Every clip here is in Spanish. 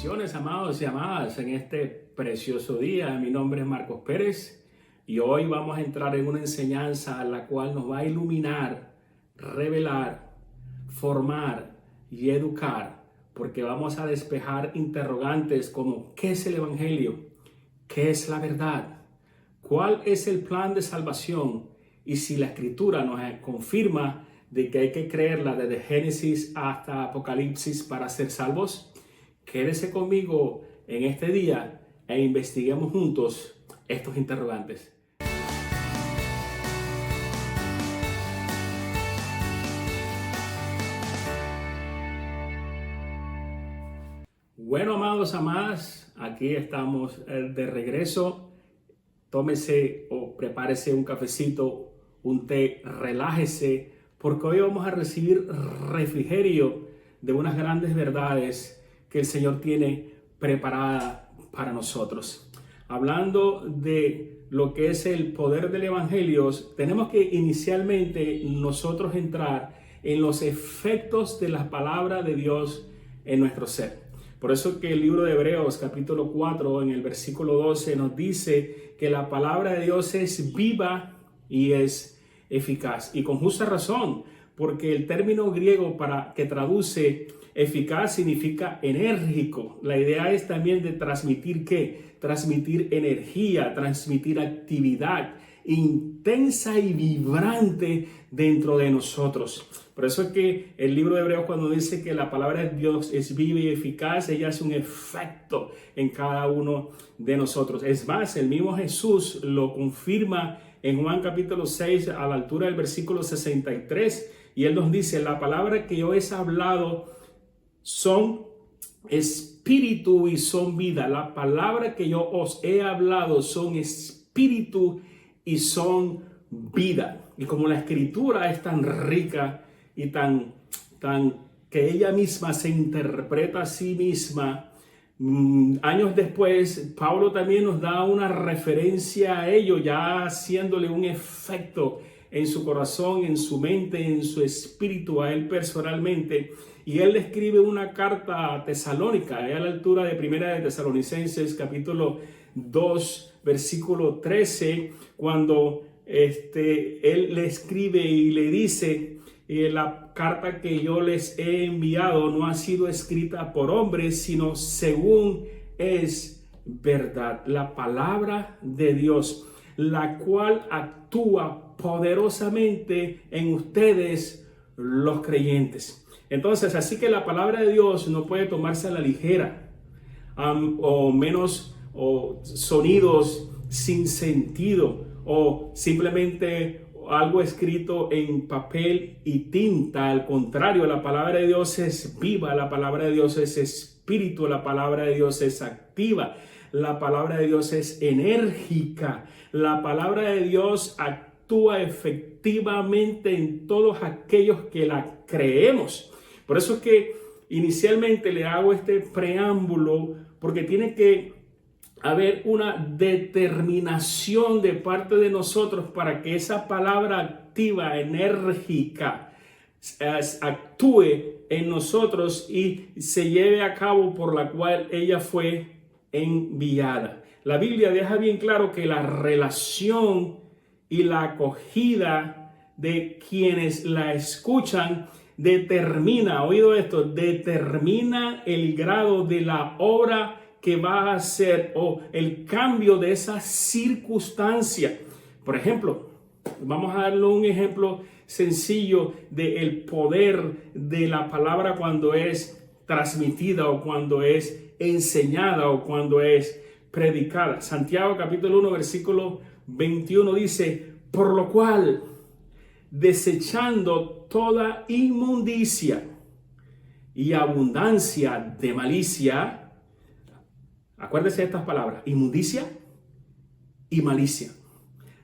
Bendiciones, amados y amadas, en este precioso día. Mi nombre es Marcos Pérez y hoy vamos a entrar en una enseñanza a la cual nos va a iluminar, revelar, formar y educar, porque vamos a despejar interrogantes como ¿qué es el Evangelio? ¿Qué es la verdad? ¿Cuál es el plan de salvación? Y si la Escritura nos confirma de que hay que creerla desde Génesis hasta Apocalipsis para ser salvos. Quédese conmigo en este día e investiguemos juntos estos interrogantes. Bueno, amados, amadas, aquí estamos de regreso. Tómese o prepárese un cafecito, un té, relájese, porque hoy vamos a recibir refrigerio de unas grandes verdades que el Señor tiene preparada para nosotros. Hablando de lo que es el poder del Evangelio, tenemos que inicialmente nosotros entrar en los efectos de la palabra de Dios en nuestro ser. Por eso que el libro de Hebreos capítulo 4 en el versículo 12 nos dice que la palabra de Dios es viva y es eficaz. Y con justa razón, porque el término griego que traduce eficaz significa enérgico. La idea es también de transmitir ¿qué? Transmitir energía, transmitir actividad intensa y vibrante dentro de nosotros. Por eso es que el libro de Hebreos, cuando dice que la palabra de Dios es viva y eficaz, ella hace un efecto en cada uno de nosotros. Es más, el mismo Jesús lo confirma en Juan capítulo 6 a la altura del versículo 63, y él nos dice: la palabra que yo he hablado son espíritu y son vida. La palabra que yo os he hablado son espíritu y son vida. Y como la escritura es tan rica y tan que ella misma se interpreta a sí misma, años después Pablo también nos da una referencia a ello, ya haciéndole un efecto en su corazón, en su mente, en su espíritu, a él personalmente. Y él le escribe una carta a Tesalónica, a la altura de Primera de Tesalonicenses, capítulo 2, versículo 13, cuando él le escribe y le dice: la carta que yo les he enviado no ha sido escrita por hombres, sino según es verdad, la palabra de Dios, la cual actúa poderosamente en ustedes los creyentes. Entonces, así que la palabra de Dios no puede tomarse a la ligera, o menos, o sonidos sin sentido, o simplemente algo escrito en papel y tinta. Al contrario, la palabra de Dios es viva, la palabra de Dios es espíritu, la palabra de Dios es activa, la palabra de Dios es enérgica, la palabra de Dios actúa efectivamente en todos aquellos que la creemos. Por eso es que inicialmente le hago este preámbulo, porque tiene que haber una determinación de parte de nosotros para que esa palabra activa, enérgica, actúe en nosotros y se lleve a cabo por la cual ella fue enviada. La Biblia deja bien claro que la relación y la acogida de quienes la escuchan determina, oído esto, determina el grado de la obra que va a hacer o el cambio de esa circunstancia. Por ejemplo, vamos a darle un ejemplo sencillo del poder de la palabra cuando es transmitida o cuando es enseñada o cuando es predicada. Santiago capítulo 1 versículo 21 dice: por lo cual, desechando toda inmundicia y abundancia de malicia. Acuérdese de estas palabras: inmundicia y malicia.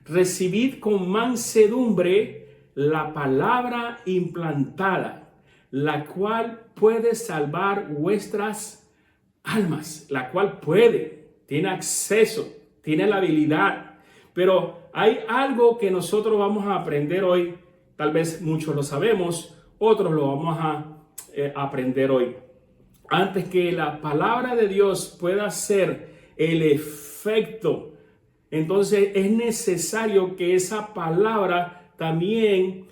Recibid con mansedumbre la palabra implantada, la cual puede salvar vuestras almas, la cual tiene acceso, tiene la habilidad. Pero hay algo que nosotros vamos a aprender hoy. Tal vez muchos lo sabemos, otros lo vamos a aprender hoy. antes que la palabra de Dios pueda hacer el efecto, entonces es necesario que esa palabra también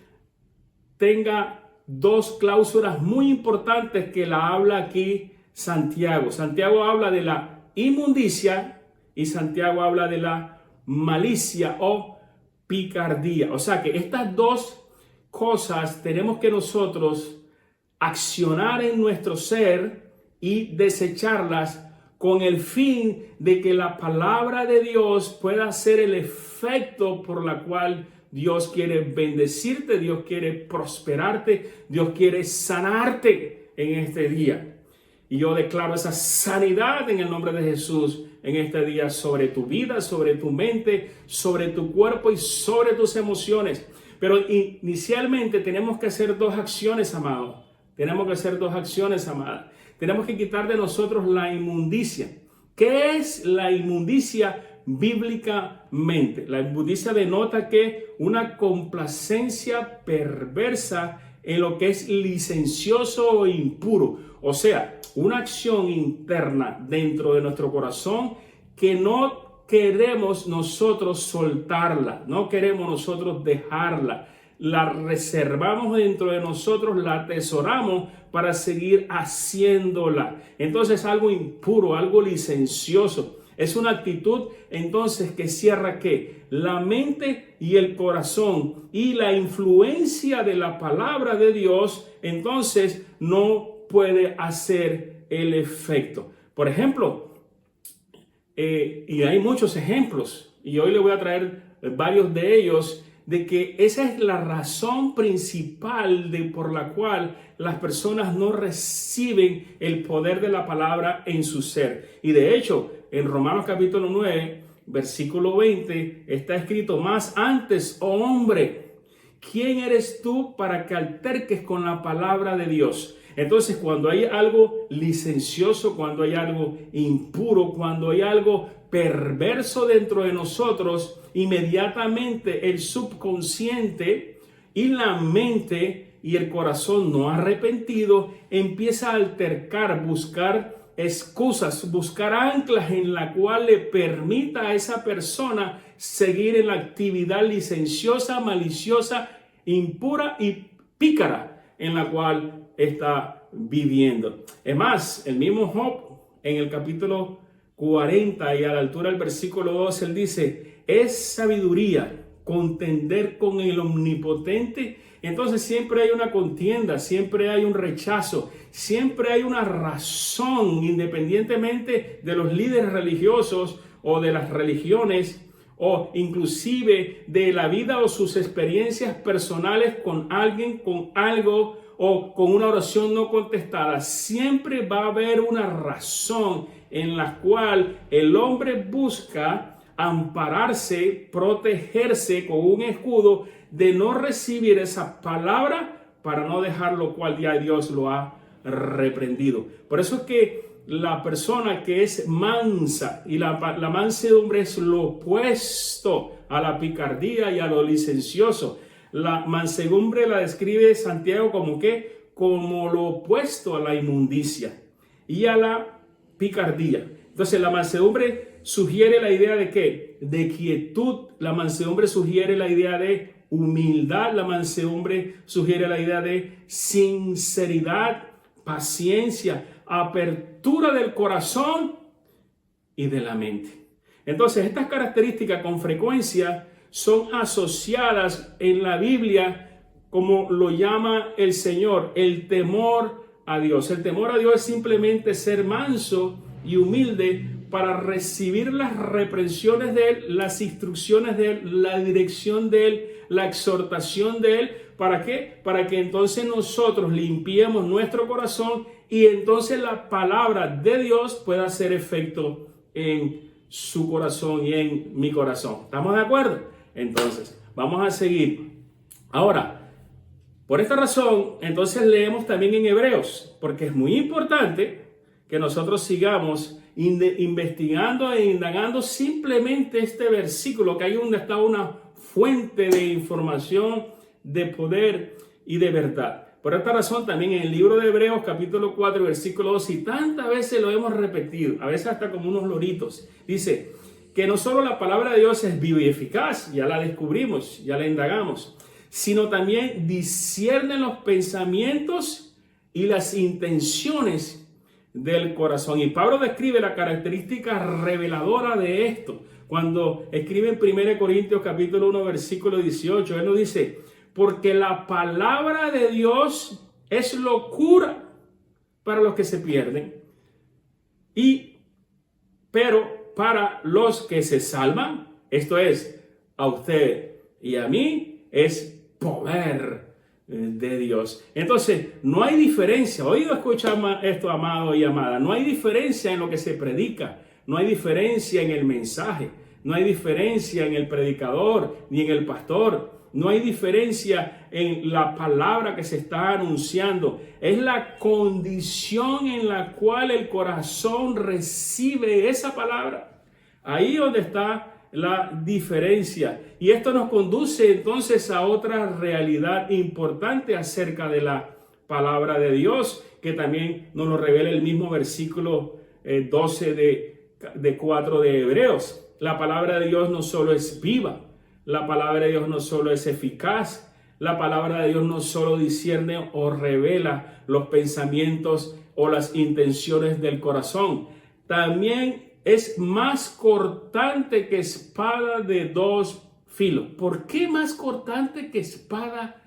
tenga dos cláusulas muy importantes que la habla aquí Santiago. Santiago habla de la inmundicia y Santiago habla de la malicia o picardía. O sea que estas dos cosas tenemos que nosotros accionar en nuestro ser y desecharlas con el fin de que la palabra de Dios pueda hacer el efecto por la cual Dios quiere bendecirte, Dios quiere prosperarte, Dios quiere sanarte en este día. Y yo declaro esa sanidad en el nombre de Jesús en este día sobre tu vida, sobre tu mente, sobre tu cuerpo y sobre tus emociones. Pero inicialmente tenemos que hacer dos acciones, amado. Tenemos que hacer dos acciones, amada. Tenemos que quitar de nosotros la inmundicia. ¿Qué es la inmundicia bíblicamente? La inmundicia denota que una complacencia perversa en lo que es licencioso o impuro. O sea, una acción interna dentro de nuestro corazón que no queremos nosotros soltarla, no queremos nosotros dejarla. La reservamos dentro de nosotros, la atesoramos para seguir haciéndola. Entonces, algo impuro, algo licencioso. Es una actitud entonces que cierra ¿qué? La mente y el corazón, y la influencia de la palabra de Dios entonces no puede hacer el efecto. Por ejemplo, y hay muchos ejemplos, y hoy le voy a traer varios de ellos, de que esa es la razón principal por la cual las personas no reciben el poder de la palabra en su ser. Y de hecho, en Romanos capítulo 9, versículo 20, está escrito: más antes, oh hombre, ¿quién eres tú para que alterques con la palabra de Dios? Entonces, cuando hay algo licencioso, cuando hay algo impuro, cuando hay algo perverso dentro de nosotros, inmediatamente el subconsciente y la mente y el corazón no arrepentido empieza a altercar, buscar excusas, buscar anclas en la cual le permita a esa persona seguir en la actividad licenciosa, maliciosa, impura y pícara en la cual está viviendo. Es más, el mismo Job en el capítulo 40 y a la altura del versículo 2, él dice: es sabiduría contender con el omnipotente. Entonces siempre hay una contienda, siempre hay un rechazo, siempre hay una razón, independientemente de los líderes religiosos o de las religiones, o inclusive de la vida o sus experiencias personales con alguien, con algo o con una oración no contestada. Siempre va a haber una razón en la cual el hombre busca ampararse, protegerse con un escudo de no recibir esa palabra para no dejar lo cual ya Dios lo ha reprendido. Por eso es que la persona que es mansa, y la mansedumbre es lo opuesto a la picardía y a lo licencioso. La mansedumbre la describe Santiago como ¿qué? Como lo opuesto a la inmundicia y a la picardía. Entonces la mansedumbre sugiere la idea de ¿qué? De quietud. La mansedumbre sugiere la idea de humildad. La mansedumbre sugiere la idea de sinceridad, paciencia, apertura del corazón y de la mente. Entonces, estas características con frecuencia son asociadas en la Biblia, como lo llama el Señor, el temor a Dios. El temor a Dios es simplemente ser manso y humilde para recibir las reprensiones de Él, las instrucciones de Él, la dirección de Él, la exhortación de Él. ¿Para qué? Para que entonces nosotros limpiemos nuestro corazón y entonces la palabra de Dios pueda hacer efecto en su corazón y en mi corazón. ¿Estamos de acuerdo? Entonces, vamos a seguir. Ahora, por esta razón, entonces leemos también en Hebreos, porque es muy importante que nosotros sigamos investigando e indagando simplemente este versículo, que ahí donde está una fuente de información, de poder y de verdad. Por esta razón también en el libro de Hebreos capítulo 4 versículo 2, y tantas veces lo hemos repetido, a veces hasta como unos loritos, dice que no solo la palabra de Dios es viva y eficaz, ya la descubrimos, ya la indagamos, sino también discierne los pensamientos y las intenciones del corazón. Y Pablo describe la característica reveladora de esto cuando escribe en 1 Corintios capítulo 1 versículo 18. Él nos dice: porque la palabra de Dios es locura para los que se pierden, pero para los que se salvan, esto es, a usted y a mí, es poder de Dios. Entonces, no hay diferencia. Oído, escucha esto, amado y amada. No hay diferencia en lo que se predica. No hay diferencia en el mensaje. No hay diferencia en el predicador ni en el pastor. No hay diferencia en la palabra que se está anunciando. Es la condición en la cual el corazón recibe esa palabra. Ahí donde está la diferencia. Y esto nos conduce entonces a otra realidad importante acerca de la palabra de Dios, que también nos lo revela el mismo versículo 12 de 4 de Hebreos. La palabra de Dios no solo es viva, la palabra de Dios no solo es eficaz, la palabra de Dios no solo discierne o revela los pensamientos o las intenciones del corazón, también es más cortante que espada de dos filos. ¿Por qué más cortante que espada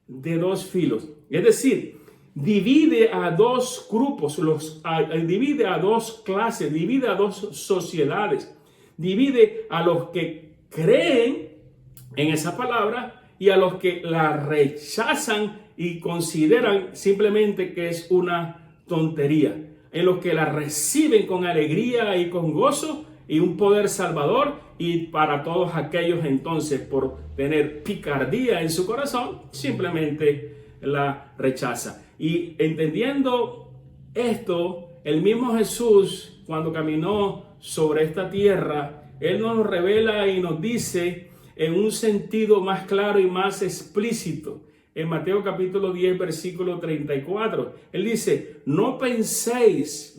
de dos filos? Es decir, divide a dos grupos, divide a dos clases, divide a dos sociedades, divide a los que creen en esa palabra y a los que la rechazan y consideran simplemente que es una tontería. En los que la reciben con alegría y con gozo y un poder salvador, y para todos aquellos entonces por tener picardía en su corazón simplemente la rechaza. Y entendiendo esto, el mismo Jesús, cuando caminó sobre esta tierra, Él nos revela y nos dice en un sentido más claro y más explícito. En Mateo capítulo 10, versículo 34, Él dice: no penséis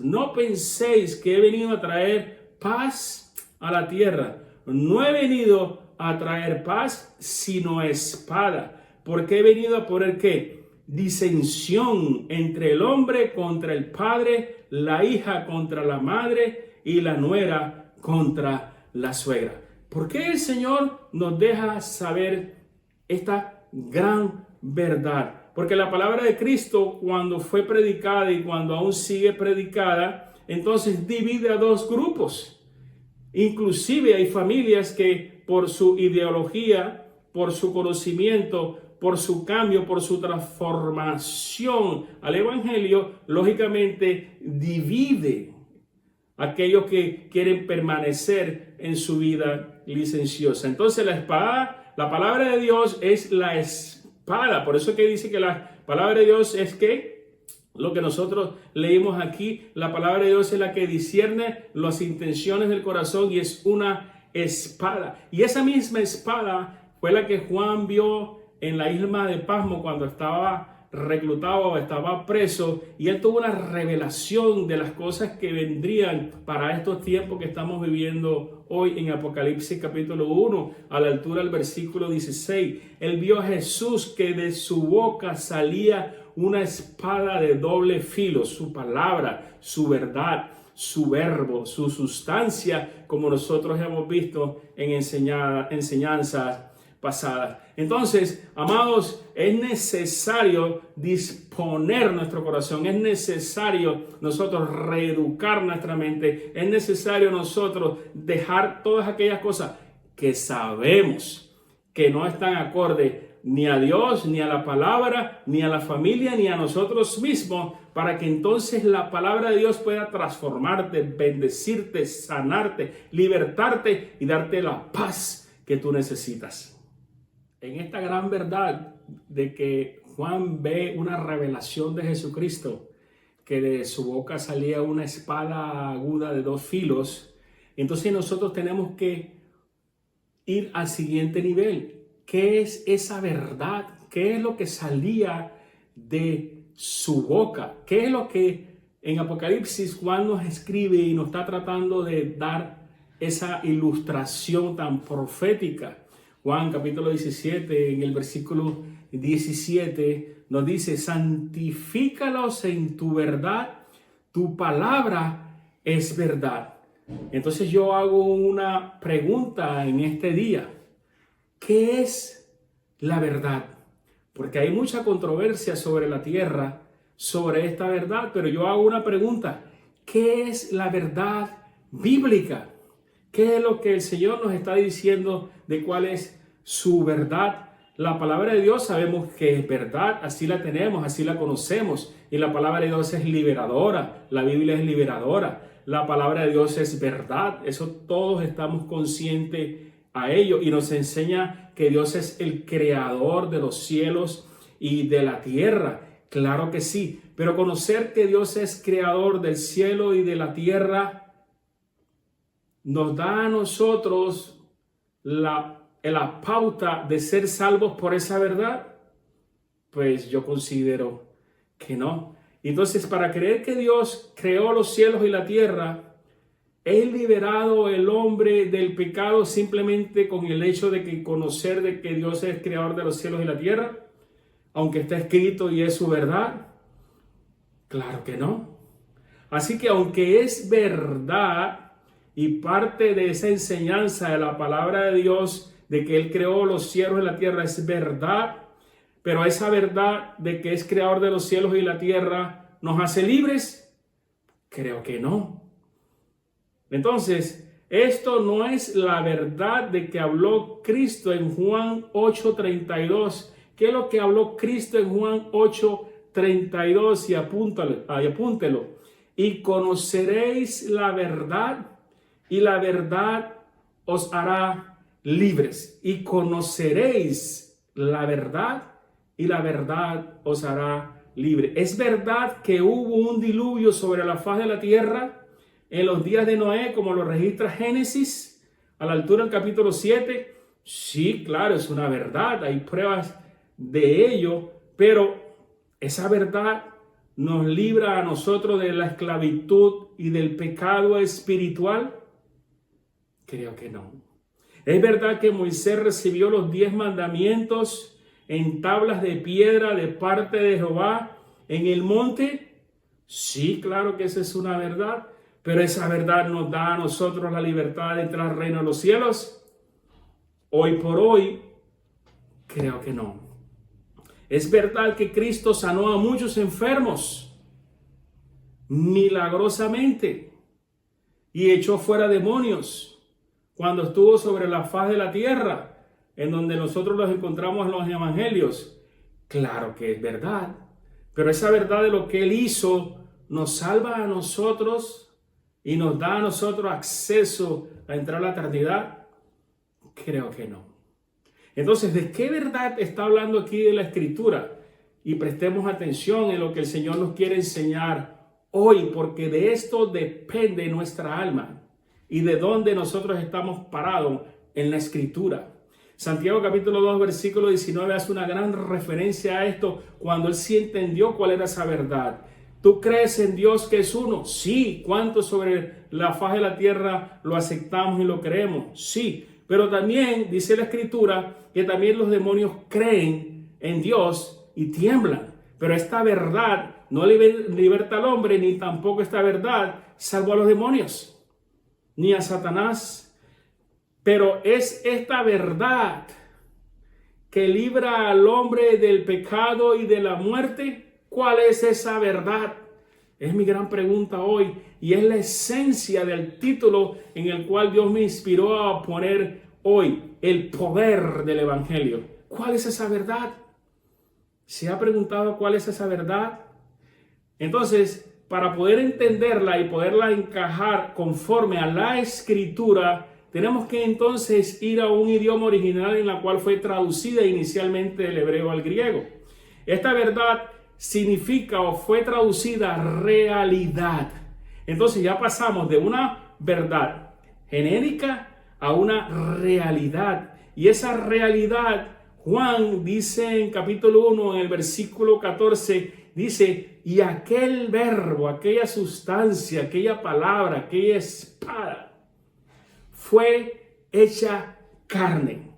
que he venido a traer paz a la tierra. No he venido a traer paz, sino espada. Porque he venido a poner ¿qué? Disensión entre el hombre contra el padre, la hija contra la madre y la nuera contra la suegra. ¿Por qué el Señor nos deja saber esta gran verdad? Porque la palabra de Cristo, cuando fue predicada y cuando aún sigue predicada, entonces divide a dos grupos. Inclusive hay familias que por su ideología, por su conocimiento, por su cambio, por su transformación al evangelio, lógicamente divide a aquellos que quieren permanecer en su vida licenciosa. Entonces la palabra de Dios es la espada. Por eso que dice que la palabra de Dios es que lo que nosotros leímos aquí, la palabra de Dios es la que discierne las intenciones del corazón y es una espada. Y esa misma espada fue la que Juan vio en la isla de Pasmo cuando estaba reclutado o estaba preso, y él tuvo una revelación de las cosas que vendrían para estos tiempos que estamos viviendo hoy en Apocalipsis capítulo 1, a la altura del versículo 16. Él vio a Jesús que de su boca salía una espada de doble filo, su palabra, su verdad, su verbo, su sustancia, como nosotros hemos visto en enseñanzas pasadas. Entonces, amados, es necesario disponer nuestro corazón, es necesario nosotros reeducar nuestra mente, es necesario nosotros dejar todas aquellas cosas que sabemos que no están acorde ni a Dios, ni a la palabra, ni a la familia, ni a nosotros mismos, para que entonces la palabra de Dios pueda transformarte, bendecirte, sanarte, libertarte y darte la paz que tú necesitas. En esta gran verdad de que Juan ve una revelación de Jesucristo, que de su boca salía una espada aguda de dos filos, entonces nosotros tenemos que ir al siguiente nivel. ¿Qué es esa verdad? ¿Qué es lo que salía de su boca. ¿Qué es lo que en Apocalipsis Juan nos escribe y nos está tratando de dar esa ilustración tan profética? Juan capítulo 17, en el versículo 17, nos dice: santifícalos en tu verdad, tu palabra es verdad. Entonces yo hago una pregunta en este día: ¿qué es la verdad? Porque hay mucha controversia sobre la tierra, sobre esta verdad, pero yo hago una pregunta: ¿qué es la verdad bíblica? ¿Qué es lo que el Señor nos está diciendo de cuál es su verdad? La palabra de Dios sabemos que es verdad, así la tenemos, así la conocemos, y la palabra de Dios es liberadora, la Biblia es liberadora, la palabra de Dios es verdad, eso todos estamos conscientes a ello, y nos enseña que Dios es el creador de los cielos y de la tierra. Claro que sí, pero conocer que Dios es creador del cielo y de la tierra nos da a nosotros la pauta de ser salvos por esa verdad. Pues yo considero que no. Entonces, para creer que Dios creó los cielos y la tierra, ¿es liberado el hombre del pecado simplemente con el hecho de que conocer de que Dios es creador de los cielos y la tierra? Aunque está escrito y es su verdad. Claro que no. Así que aunque es verdad y parte de esa enseñanza de la palabra de Dios de que Él creó los cielos y la tierra es verdad, pero esa verdad de que es creador de los cielos y la tierra ¿nos hace libres? Creo que no. Entonces, esto no es la verdad de que habló Cristo en Juan 8:32. ¿Qué es lo que habló Cristo en Juan 8:32? Y apúntelo. Y conoceréis la verdad, y la verdad os hará libres. Y conoceréis la verdad, y la verdad os hará libre. Es verdad que hubo un diluvio sobre la faz de la tierra en los días de Noé, como lo registra Génesis, a la altura del capítulo 7. Sí, claro, es una verdad, hay pruebas de ello, pero esa verdad nos libra a nosotros de la esclavitud y del pecado espiritual. Creo que no. Es verdad que Moisés recibió los 10 mandamientos en tablas de piedra de parte de Jehová en el monte. Sí, claro que esa es una verdad, pero esa verdad nos da a nosotros la libertad de entrar al reino de los cielos. Hoy por hoy, creo que no. Es verdad que Cristo sanó a muchos enfermos milagrosamente y echó fuera demonios cuando estuvo sobre la faz de la tierra, en donde nosotros los encontramos en los evangelios. Claro que es verdad, pero esa verdad de lo que Él hizo nos salva a nosotros y nos da a nosotros acceso a entrar a la eternidad. Creo que no. Entonces, ¿de qué verdad está hablando aquí de la Escritura? Y prestemos atención en lo que el Señor nos quiere enseñar hoy, porque de esto depende nuestra alma y de dónde nosotros estamos parados en la Escritura. Santiago capítulo 2, versículo 19 hace una gran referencia a esto cuando él sí entendió cuál era esa verdad. ¿Tú crees en Dios que es uno? Sí. ¿Cuánto sobre la faz de la tierra lo aceptamos y lo creemos? Sí. Pero también dice la Escritura que también los demonios creen en Dios y tiemblan. Pero esta verdad no liberta al hombre, ni tampoco esta verdad salvó a los demonios, ni a Satanás. Pero es esta verdad que libra al hombre del pecado y de la muerte. ¿Cuál es esa verdad? Es mi gran pregunta hoy y es la esencia del título en el cual Dios me inspiró a poner hoy: el poder del evangelio. ¿Cuál es esa verdad? ¿Se ha preguntado cuál es esa verdad? Entonces, para poder entenderla y poderla encajar conforme a la Escritura, tenemos que entonces ir a un idioma original en la cual fue traducida inicialmente del hebreo al griego. Esta verdad significa o fue traducida realidad. Entonces ya pasamos de una verdad genérica a una realidad. Y esa realidad Juan dice en capítulo 1, en el versículo 14, dice, y aquel verbo, aquella sustancia, aquella palabra, aquella espada, fue hecha carne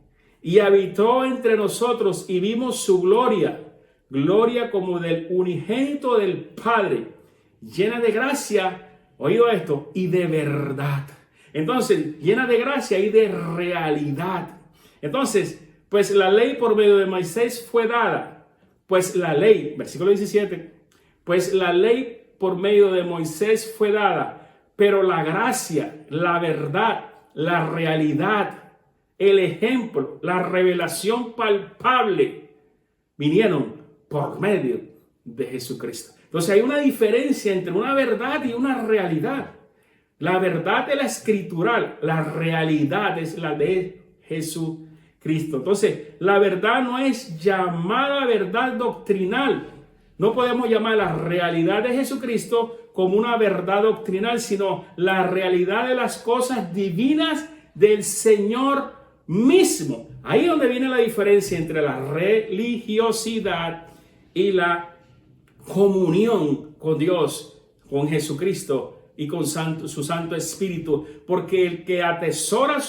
y habitó entre nosotros y vimos su gloria, gloria como del unigénito del Padre, llena de gracia, oído esto, y de verdad. Entonces, llena de gracia y de realidad. Entonces, pues la ley por medio de Moisés fue dada. Pues la ley, versículo 17, pues la ley por medio de Moisés fue dada, pero la gracia, la verdad, la realidad, el ejemplo, la revelación palpable vinieron por medio de Jesucristo. Entonces hay una diferencia entre una verdad y una realidad. La verdad es la escritural, la realidad es la de Jesucristo. Entonces, la verdad no es llamada verdad doctrinal. No podemos llamar la realidad de Jesucristo como una verdad doctrinal, sino la realidad de las cosas divinas del Señor mismo. Ahí es donde viene la diferencia entre la religiosidad y la comunión con Dios, con Jesucristo y con su Santo Espíritu. Porque el que atesora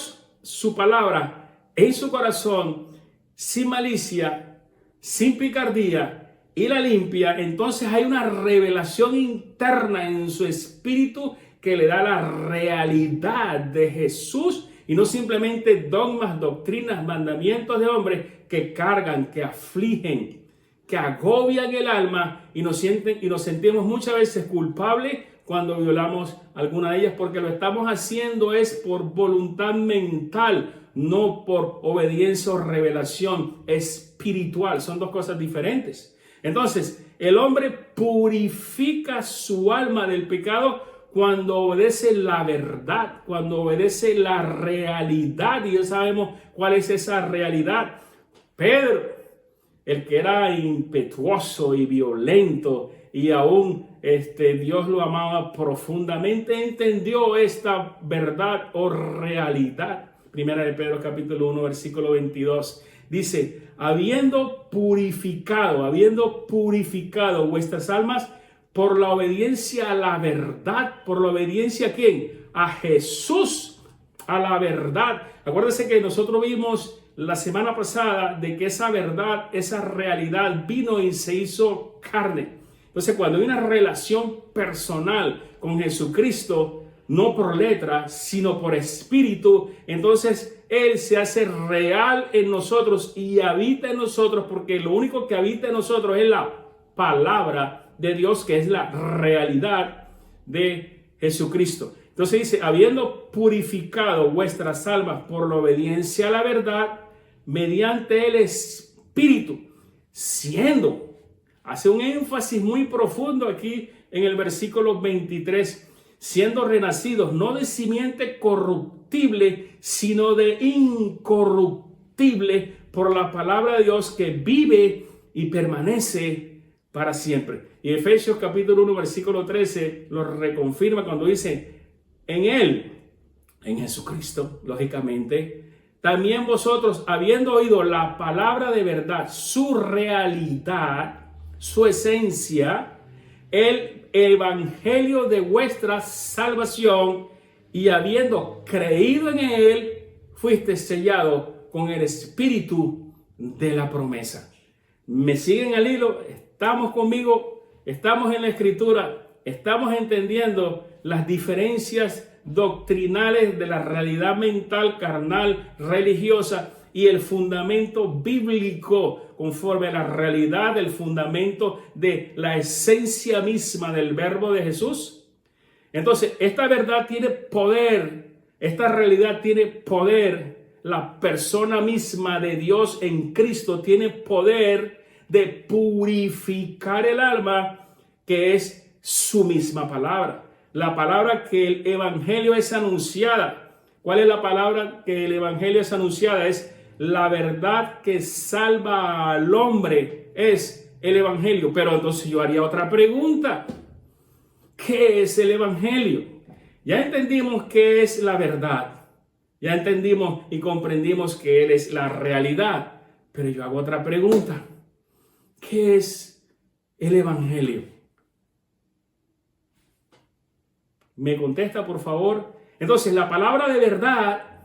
su palabra en su corazón, sin malicia, sin picardía, y la limpia, entonces hay una revelación interna en su espíritu que le da la realidad de Jesús y no simplemente dogmas, doctrinas, mandamientos de hombres que cargan, que afligen, que agobian el alma y nos sentimos muchas veces culpables cuando violamos alguna de ellas, porque lo estamos haciendo es por voluntad mental, no por obediencia o revelación espiritual. Son dos cosas diferentes. Entonces, el hombre purifica su alma del pecado cuando obedece la verdad, cuando obedece la realidad. Y ya sabemos cuál es esa realidad. Pedro, el que era impetuoso y violento y aún Dios lo amaba profundamente, entendió esta verdad o realidad. Primera de Pedro capítulo 1 versículo 22 dice, habiendo purificado vuestras almas por la obediencia a la verdad. ¿Por la obediencia a quién? A Jesús, a la verdad. Acuérdense que nosotros vimos la semana pasada de que esa verdad, esa realidad vino y se hizo carne. Entonces, cuando hay una relación personal con Jesucristo, no por letra, sino por espíritu, entonces Él se hace real en nosotros y habita en nosotros, porque lo único que habita en nosotros es la palabra de Dios, que es la realidad de Jesucristo. Entonces dice, habiendo purificado vuestras almas por la obediencia a la verdad, mediante el Espíritu, hace un énfasis muy profundo aquí en el versículo 23, siendo renacidos no de simiente corruptible, sino de incorruptible por la palabra de Dios que vive y permanece para siempre. Y Efesios capítulo 1 versículo 13 lo reconfirma cuando dice, en Él, en Jesucristo, lógicamente, también vosotros, habiendo oído la palabra de verdad, su realidad, su esencia, el evangelio de vuestra salvación, y habiendo creído en él, fuiste sellado con el espíritu de la promesa. ¿Me siguen al hilo? ¿Estamos conmigo? ¿Estamos en la escritura? ¿Estamos entendiendo las diferencias doctrinales de la realidad mental, carnal, religiosa y el fundamento bíblico conforme a la realidad, el fundamento de la esencia misma del verbo de Jesús? Entonces, esta verdad tiene poder, esta realidad tiene poder. La persona misma de Dios en Cristo tiene poder de purificar el alma, que es su misma palabra. La palabra que el evangelio es anunciada. ¿Cuál es la palabra que el evangelio es anunciada? Es la verdad que salva al hombre, es el evangelio. Pero entonces yo haría otra pregunta. ¿Qué es el evangelio? Ya entendimos qué es la verdad. Ya entendimos y comprendimos que Él es la realidad. Pero yo hago otra pregunta. ¿Qué es el Evangelio? ¿Me contesta, por favor? Entonces, la palabra de verdad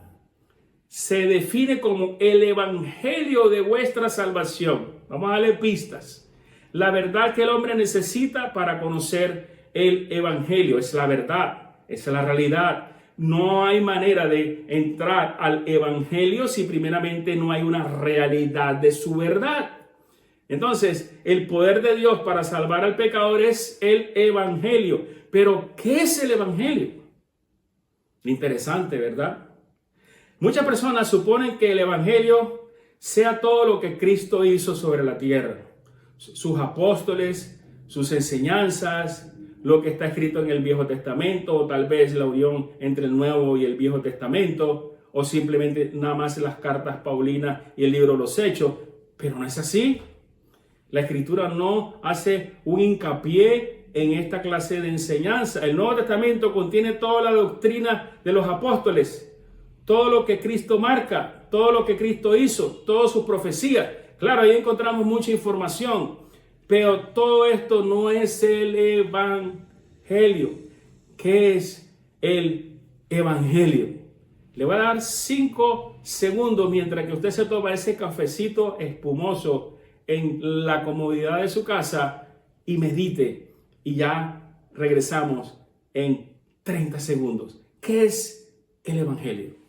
se define como el evangelio de vuestra salvación. Vamos a darle pistas. La verdad que el hombre necesita para conocer el evangelio. Es la verdad, es la realidad. No hay manera de entrar al evangelio si primeramente no hay una realidad de su verdad. Entonces, el poder de Dios para salvar al pecador es el evangelio. Pero, ¿qué es el evangelio? Interesante, ¿verdad? Muchas personas suponen que el evangelio sea todo lo que Cristo hizo sobre la tierra. Sus apóstoles, sus enseñanzas, lo que está escrito en el Viejo Testamento, o tal vez la unión entre el Nuevo y el Viejo Testamento, o simplemente nada más las cartas paulinas y el libro de los Hechos. Pero no es así. La Escritura no hace un hincapié en esta clase de enseñanza. El Nuevo Testamento contiene toda la doctrina de los apóstoles, todo lo que Cristo marca, todo lo que Cristo hizo, todas sus profecías. Claro, ahí encontramos mucha información, pero todo esto no es el evangelio. ¿Qué es el evangelio? Le voy a dar 5 segundos mientras que usted se toma ese cafecito espumoso en la comodidad de su casa y medite, y ya regresamos en 30 segundos. ¿Qué es el evangelio?